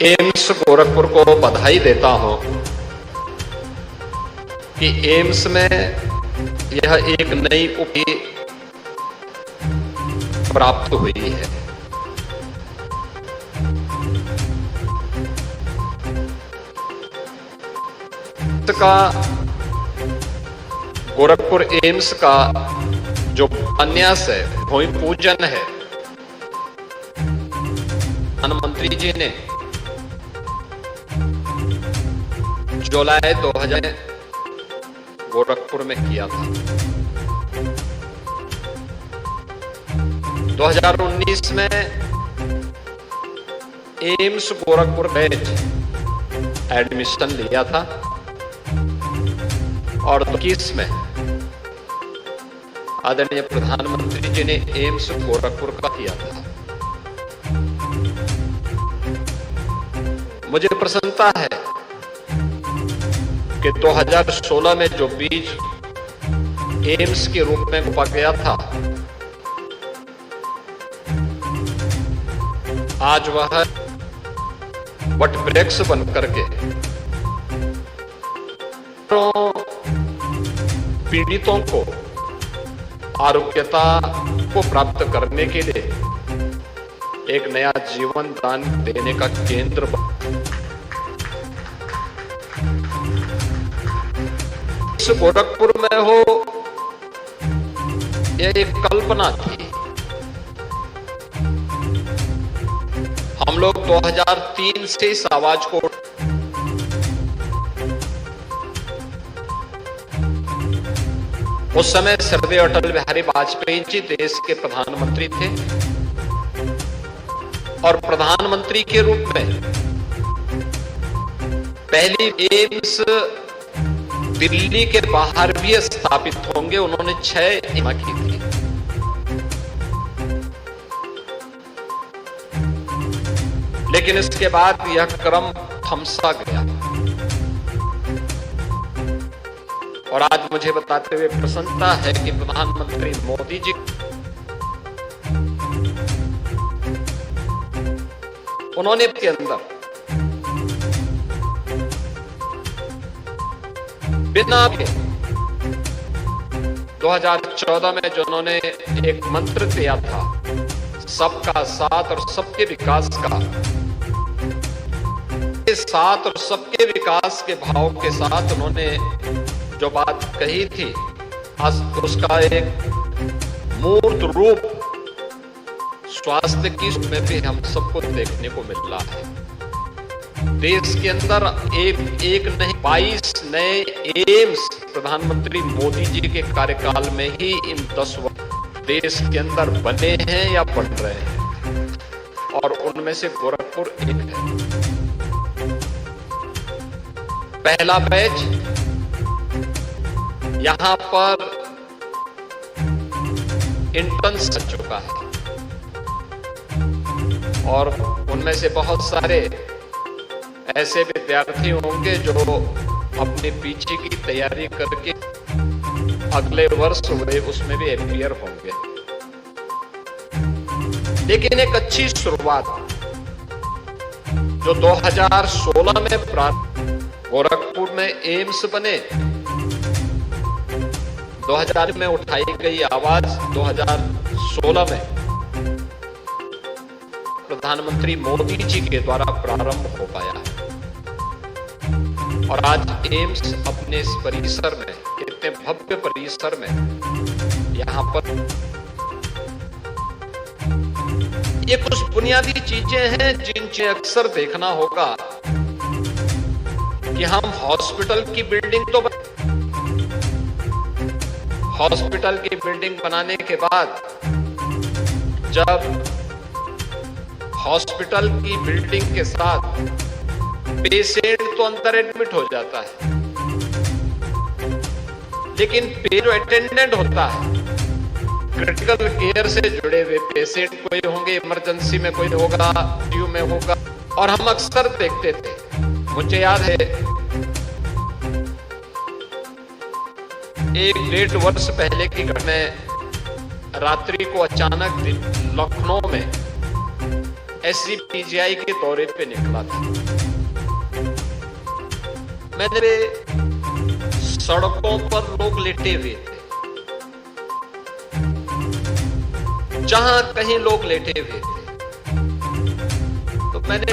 AIIMS Gorakhpur को बधाई देता हूं कि एम्स में यह एक नई उपलब्धि प्राप्त हुई है। इसका गोरखपुर एम्स का जो उपन्यास है, भूमि पूजन है, प्रधानमंत्री जी ने जुलाई 2000 गोरखपुर में किया था। 2019 में एम्स गोरखपुर बैच एडमिशन लिया था और 2021 में आदरणीय प्रधानमंत्री जी ने एम्स गोरखपुर का किया था। मुझे प्रसन्नता है कि 2016 में जो बीज एम्स के रूप में रोपा गया था, आज वह वटवृक्ष बनकर के पीड़ितों को आरोग्यता को प्राप्त करने के लिए एक नया जीवन दान देने का केंद्र इस गोरखपुर में हो, यह एक कल्पना थी। हम लोग 2003 से इस आवाज को उस समय स्वर्गीय अटल बिहारी वाजपेयी जी देश के प्रधानमंत्री थे और प्रधानमंत्री के रूप में पहली एम्स दिल्ली के बाहर भी स्थापित होंगे, उन्होंने 6 की थी। लेकिन इसके बाद यह क्रम थमसा गया और आज मुझे बताते हुए प्रसन्नता है कि प्रधानमंत्री मोदी जी उन्होंने के अंदर बिना 2014 में जो उन्होंने एक मंत्र दिया था, सबका साथ और सबके विकास का, साथ और सबके विकास के भाव के साथ उन्होंने जो बात कही थी, आज उसका एक मूर्त रूप स्वास्थ्य की में भी हम सबको देखने को मिल रहा है। देश के अंदर एक नहीं 22 नए एम्स प्रधानमंत्री मोदी जी के कार्यकाल में ही इन 10 वर्ष देश के अंदर बने हैं या बन रहे हैं और उनमें से गोरखपुर एक है। पहला बैच यहां पर इंटर्न्स चल चुका है और उनमें से बहुत सारे ऐसे विद्यार्थी होंगे जो अपने पीछे की तैयारी करके अगले वर्ष वे उसमें भी अपीयर होंगे। लेकिन एक अच्छी शुरुआत जो 2016 में गोरखपुर में एम्स बने, 2000 में उठाई गई आवाज 2016 में प्रधानमंत्री मोदी जी के द्वारा प्रारंभ हो पाया है और आज एम्स अपने इस परिसर में, इतने भव्य परिसर में, यहां पर ये कुछ बुनियादी चीजें हैं जिनसे अक्सर देखना होगा कि हम हॉस्पिटल की बिल्डिंग बनाने के बाद जब हॉस्पिटल की बिल्डिंग के साथ पेशेंट तो अंदर एडमिट हो जाता है, लेकिन जो अटेंडेंट होता है, क्रिटिकल केयर से जुड़े हुए पेशेंट कोई होंगे, इमरजेंसी में कोई होगा, आईसीयू में होगा, और हम अक्सर देखते थे। मुझे याद है 1-1.5 वर्ष पहले की घटना, रात्रि को अचानक लखनऊ में एसजीपीजीआई के दौरे पे निकला था। मैंने सड़कों पर लोग लेटे हुए थे, जहां कहीं लोग लेटे हुए थे, तो मैंने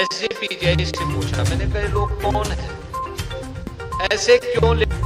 एसजीपीजीआई से पूछा, मैंने कहा लोग कौन है, ऐसे क्यों लेटे